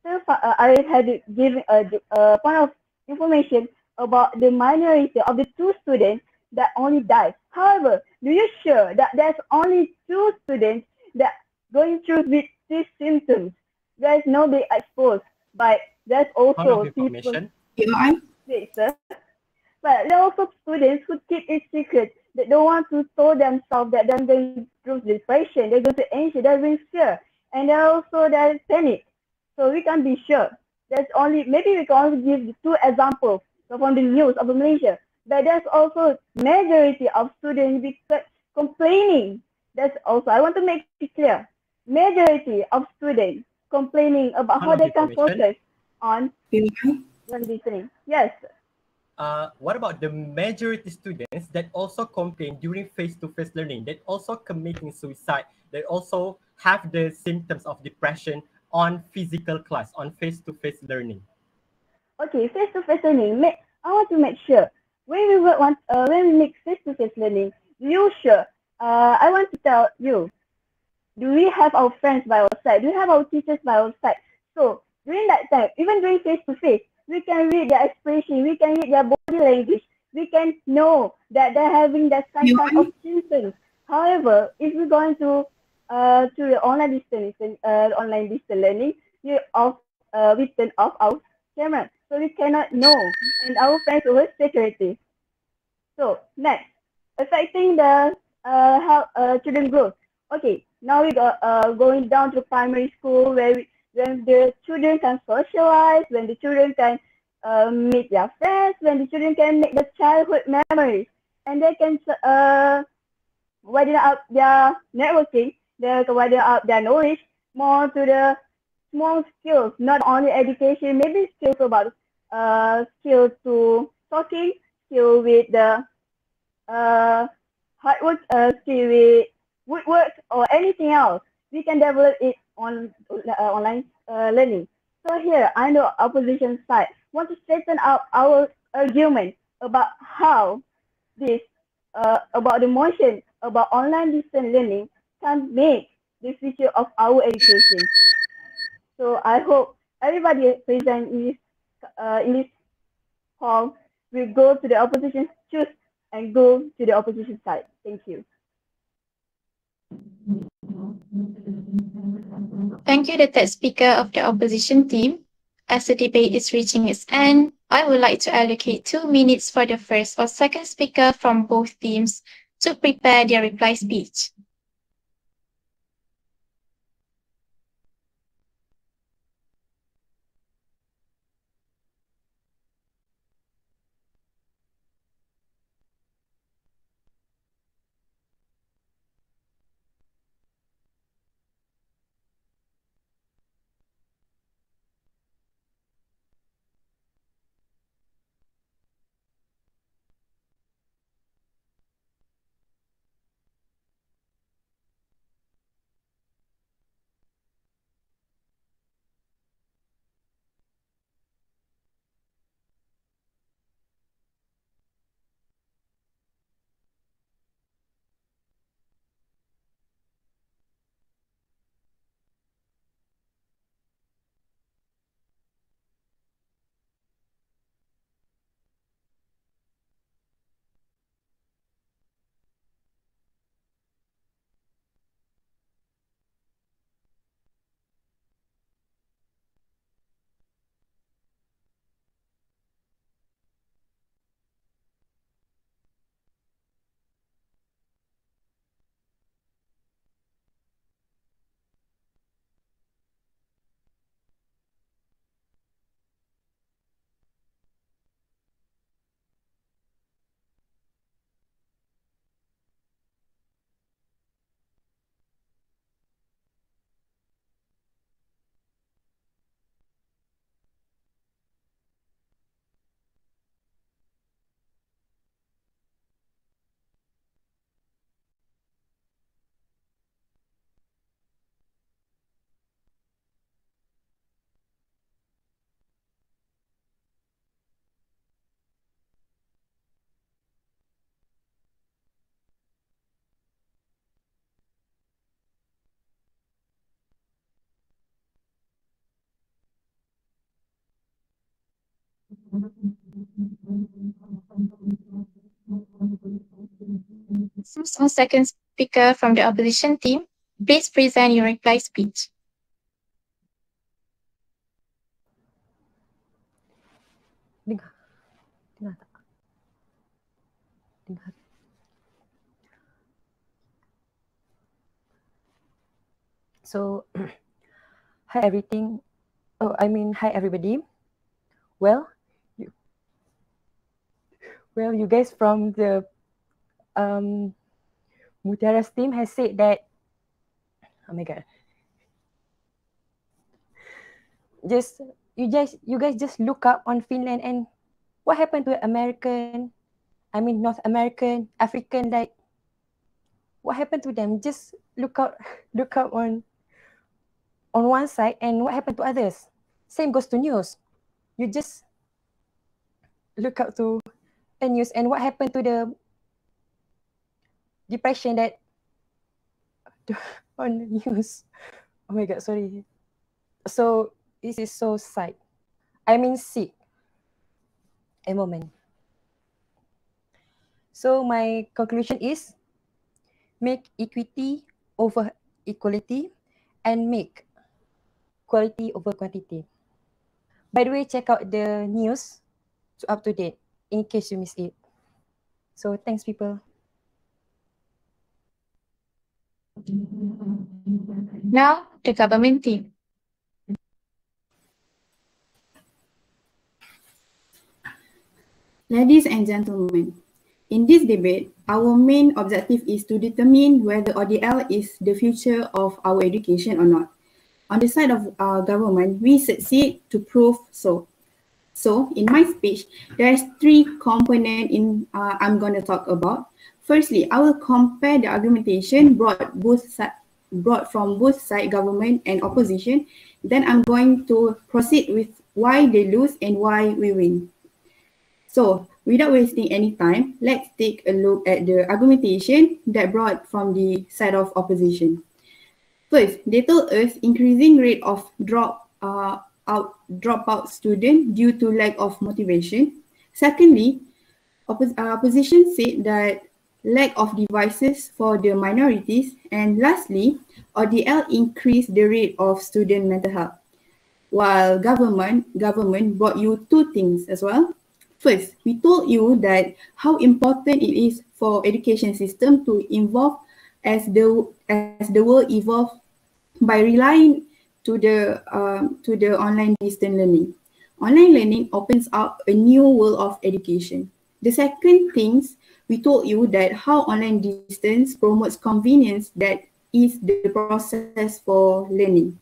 So I had given a point of information about the minority of the 2 students that only died. However, do you sure that there's only 2 students that going through with these symptoms? There's nobody exposed, but there's Point of also people. information. Wait, sir. But there are also students who keep it secret. They don't want to tell themselves that they're going through depression, they're going to anxious, they're going fear, and there are also there's panic. So we can't be sure. There's only maybe we can only give 2 examples from the news of Malaysia. But there's also majority of students complaining. That's also I want to make it clear. Majority of students complaining about how Point of they can information. focus on listening. Yes. What about the majority students that also complain during face-to-face learning, that also committing suicide, that also have the symptoms of depression on physical class, on face-to-face learning? Okay, face-to-face learning. I want to make sure when we make face-to-face learning, you sure? I want to tell you, do we have our friends by our side? Do we have our teachers by our side? So during that time, even during face-to-face, we can read their expression, we can read their body language, we can know that they're having that kind of symptoms. However, if we're going to the online distance learning, we turn off our camera, so we cannot know, and our friends over security. So next, affecting the how children growth. Okay, now we got going down to primary school when the children can socialize, when the children can meet their friends, when the children can make the childhood memories, and they can widen up their networking, they can widen up their knowledge more to the small skills, not only education, maybe skills about skills to talking, skill with the hard work, skill with woodwork or anything else. We can develop it on online learning. So here, I know opposition side want to straighten out our argument about how this about the motion about online distance learning can make the future of our education. So I hope everybody present in this hall will go to the opposition, choose and go to the opposition side. Thank you. Thank you, the third speaker of the opposition team. As the debate is reaching its end, I would like to allocate 2 minutes for the first or second speaker from both teams to prepare their reply speech. First or second speaker from the opposition team, please present your reply speech. Dengar. Dengar tak? Dengar. So, hi everything. Hi everybody. Well, you guys from the Mutiara's team has said that, oh my god, you guys just look up on Finland and what happened to North American, African, like what happened to them? Just look up on one side and what happened to others? Same goes to news. You just look up to the news and what happened to the depression that on the news. Oh my god, sorry. So this is so sad. Sick. A moment. So my conclusion is make equity over equality and make quality over quantity. By the way, check out the news to up to date in case you miss it. So thanks, people. Now, the government team. Ladies and gentlemen, in this debate, our main objective is to determine whether ODL is the future of our education or not. On the side of our government, we succeed to prove so. So, in my speech, there's 3 components I'm going to talk about. Firstly, I will compare the argumentation brought from both side, government and opposition. Then I'm going to proceed with why they lose and why we win. So, without wasting any time, let's take a look at the argumentation that brought from the side of opposition. First, they told us increasing rate of dropout student due to lack of motivation. Secondly, opposition said that lack of devices for the minorities. And lastly, ODL increased the rate of student mental health. While government brought you 2 things as well. First, we told you that how important it is for education system to evolve as the world evolves by relying to the online distance learning. Online learning opens up a new world of education. The second things, we told you that how online distance promotes convenience that is the process for learning.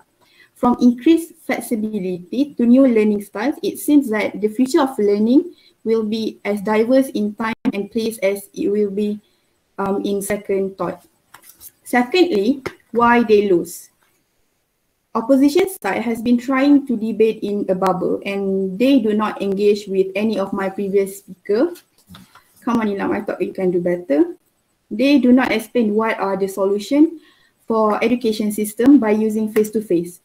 From increased flexibility to new learning styles, it seems that the future of learning will be as diverse in time and place as it will be in second thought. Secondly, why they lose. Opposition side has been trying to debate in a bubble and they do not engage with any of my previous speakers. Come on, Nilam, I thought you can do better. They do not explain what are the solutions for education system by using face-to-face.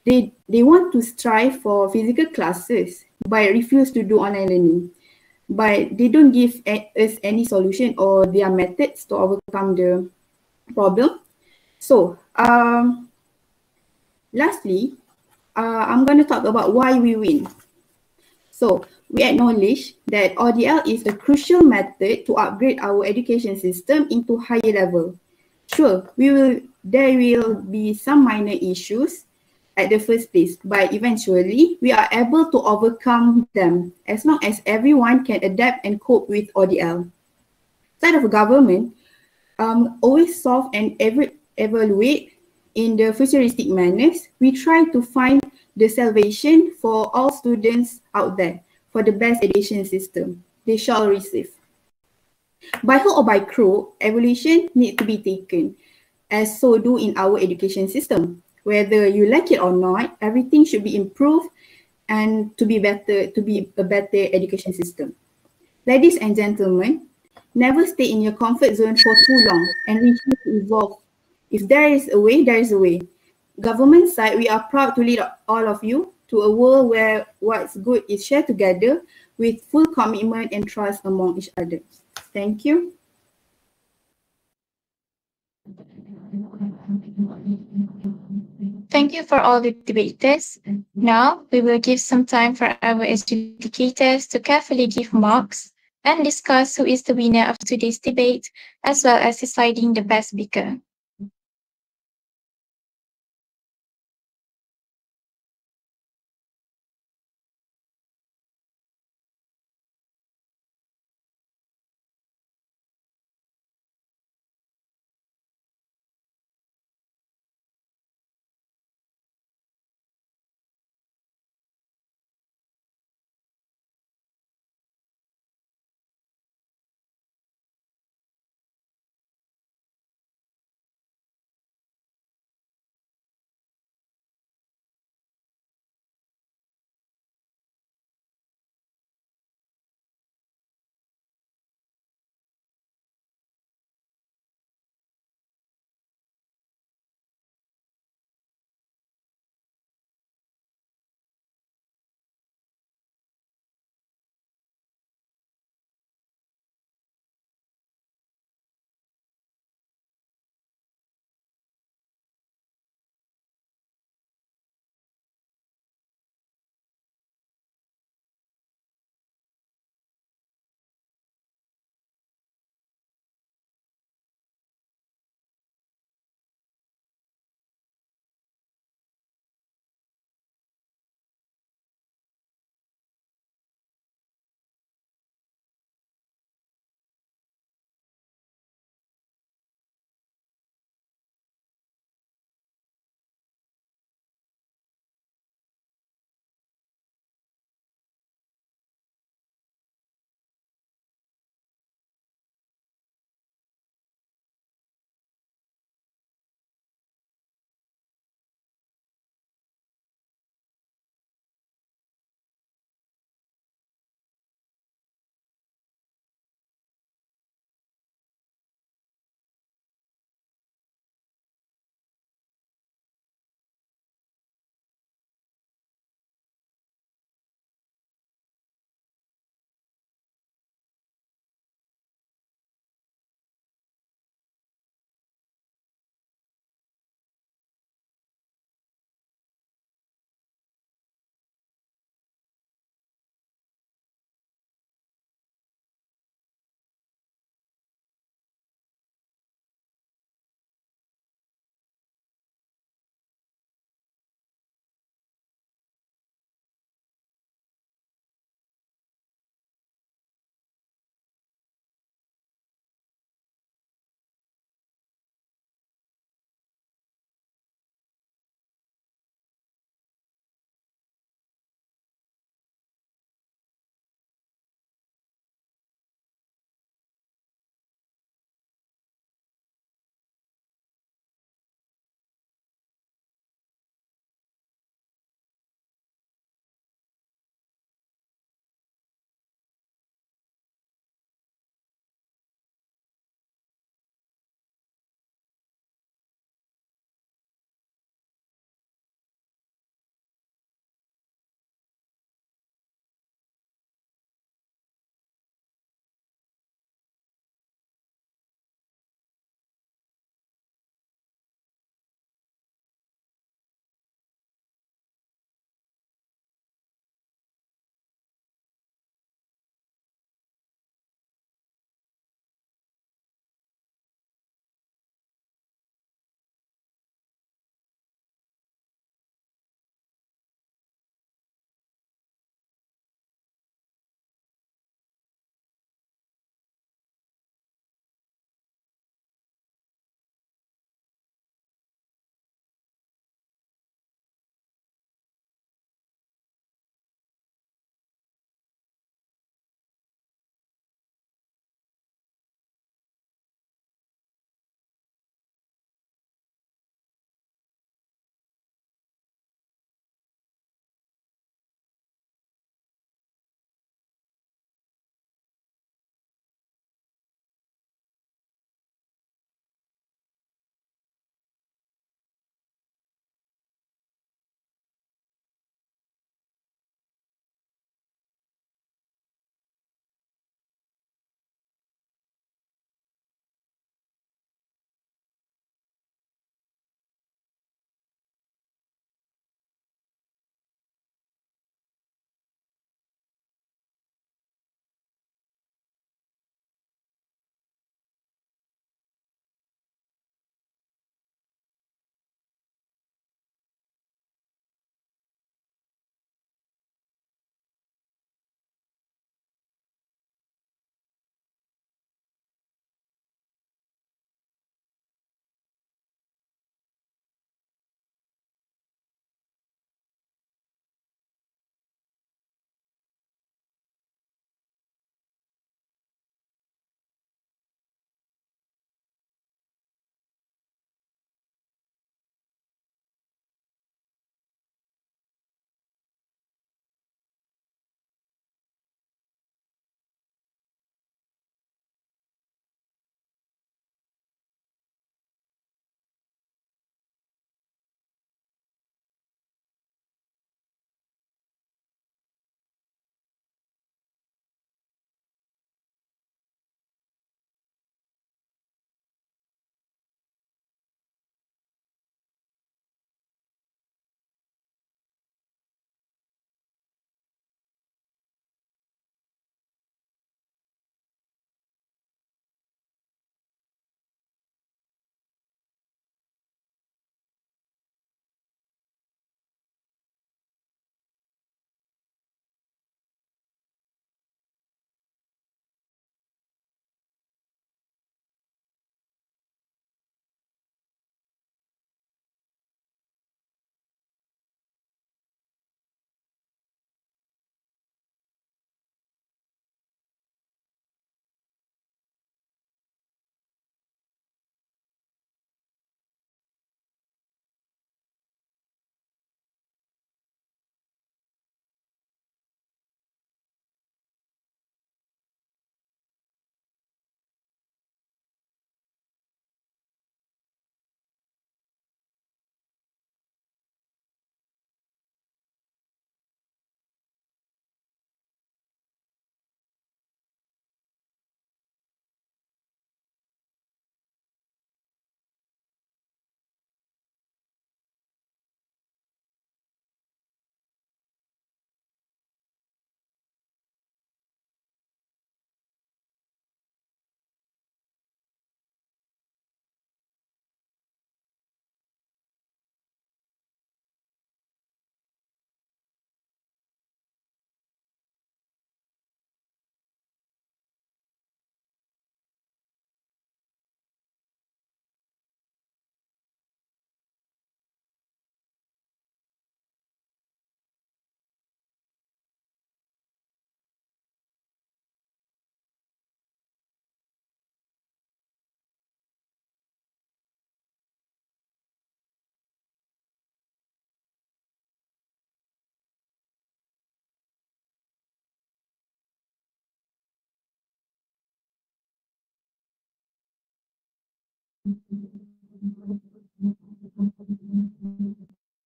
They want to strive for physical classes but refuse to do online learning. But they don't give us any solution or their methods to overcome the problem. So, lastly, I'm going to talk about why we win. So, we acknowledge that ODL is a crucial method to upgrade our education system into higher level. Sure, there will be some minor issues at the first place, but eventually we are able to overcome them as long as everyone can adapt and cope with ODL. Side of government, always solve and evaluate in the futuristic manners. We try to find the salvation for all students out there for the best education system they shall receive. By hook or by crook, evolution needs to be taken, as so do in our education system. Whether you like it or not, everything should be improved and to be a better education system. Ladies and gentlemen, never stay in your comfort zone for too long and refuse to evolve. If there is a way, there is a way. Government side, we are proud to lead all of you to a world where what's good is shared together with full commitment and trust among each other. Thank you. Thank you for all the debaters. Now, we will give some time for our educators to carefully give marks and discuss who is the winner of today's debate, as well as deciding the best speaker.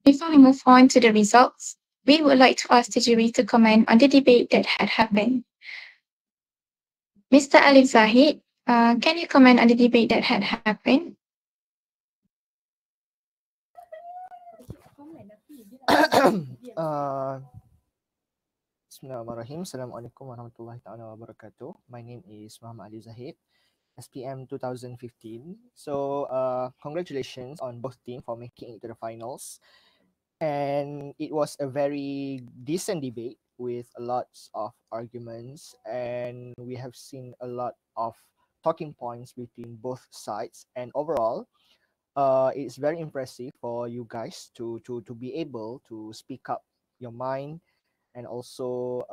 Before we move on to the results, we would like to ask the jury to comment on the debate that had happened. Mr. Alif Zahid, can you comment on the debate that had happened? Bismillahirrahmanirrahim. Assalamualaikum warahmatullahi taala wabarakatuh. My name is Muhammad Ali Zahid, SPM 2015. So congratulations on both teams for making it to the finals. And it was a very decent debate with lots of arguments, and we have seen a lot of talking points between both sides. And overall, it's very impressive for you guys to be able to speak up your mind and also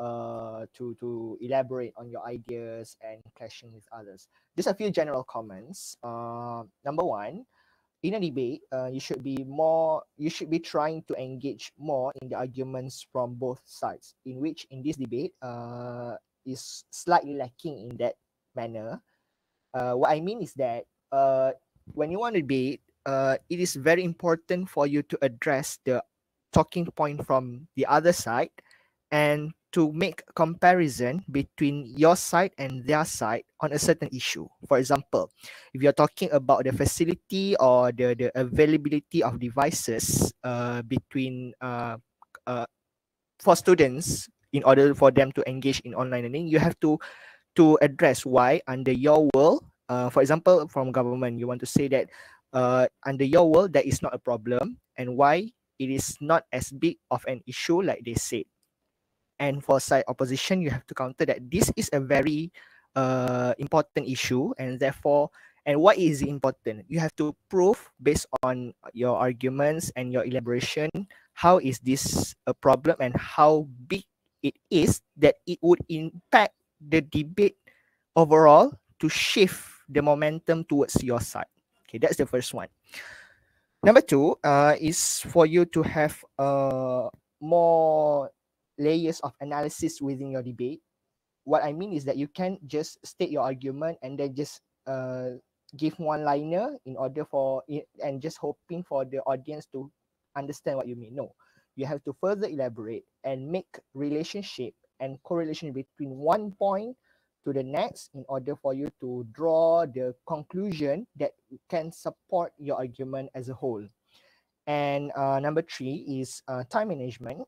to elaborate on your ideas and clashing with others. Just a few general comments. Number one, in a debate, you should be trying to engage more in the arguments from both sides, in which in this debate is slightly lacking in that manner. What I mean is that when you want to debate, it is very important for you to address the talking point from the other side and to make a comparison between your side and their side on a certain issue. For example, if you're talking about the facility or the availability of devices for students in order for them to engage in online learning, you have to address why under your world, for example, from government, you want to say that under your world that is not a problem and why it is not as big of an issue like they said. And for side opposition, you have to counter that this is a very important issue, and therefore, and why is it important? You have to prove based on your arguments and your elaboration, how is this a problem and how big it is that it would impact the debate overall to shift the momentum towards your side. Okay, that's the first one. Number two is for you to have more layers of analysis within your debate. What I mean is that you can't just state your argument and then just give one liner in order for it and just hoping for the audience to understand what you mean. No, you have to further elaborate and make relationship and correlation between one point to the next in order for you to draw the conclusion that can support your argument as a whole. And number three is time management.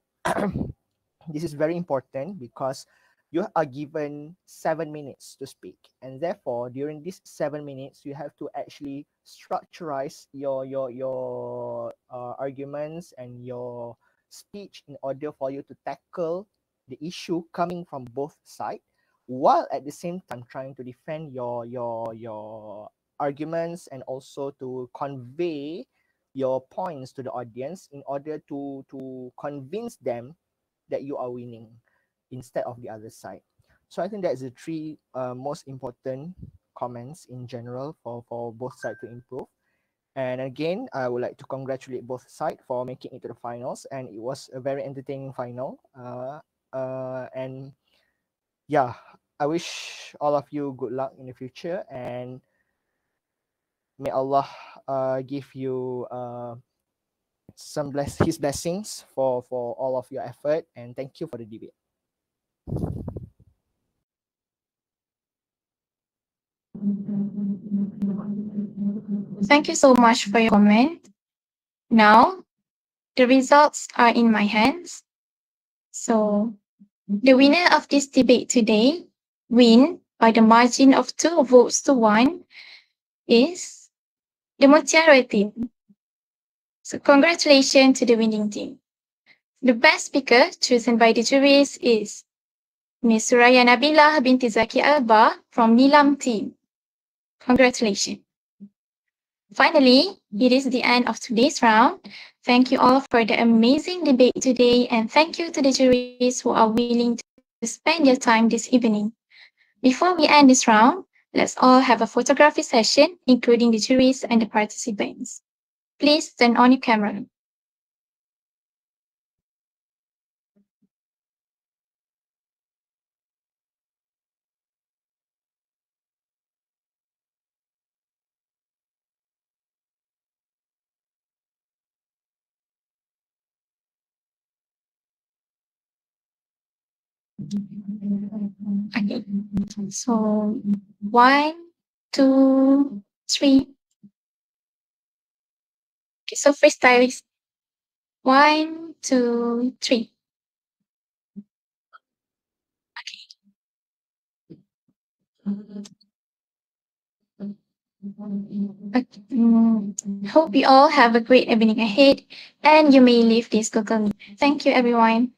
This is very important because you are given 7 minutes to speak, and therefore during these 7 minutes you have to actually structurize your arguments and your speech in order for you to tackle the issue coming from both sides, while at the same time trying to defend your arguments and also to convey your points to the audience in order to convince them that you are winning instead of the other side. So I think that's the three most important comments in general for both sides to improve. And again, I would like to congratulate both sides for making it to the finals, and it was a very entertaining final. And yeah, I wish all of you good luck in the future, and may Allah give you his blessings for all of your effort, and thank you for the debate. Thank you so much for your comment. Now, the results are in my hands. So, the winner of this debate today, win by the margin of 2 votes to 1, is the Mutiara team. So, congratulations to the winning team. The best speaker chosen by the juries is Ms. Suraya Nabilah binti Zaki Alba from Nilam team. Congratulations. Finally, it is the end of today's round. Thank you all for the amazing debate today, and thank you to the juries who are willing to spend their time this evening. Before we end this round, let's all have a photography session, including the juries and the participants. Please turn on your camera. Okay. So 1, 2, 3. Okay, so freestyle is 1, 2, 3. Hope you all have a great evening ahead and you may leave this Google Meet. Thank you, everyone.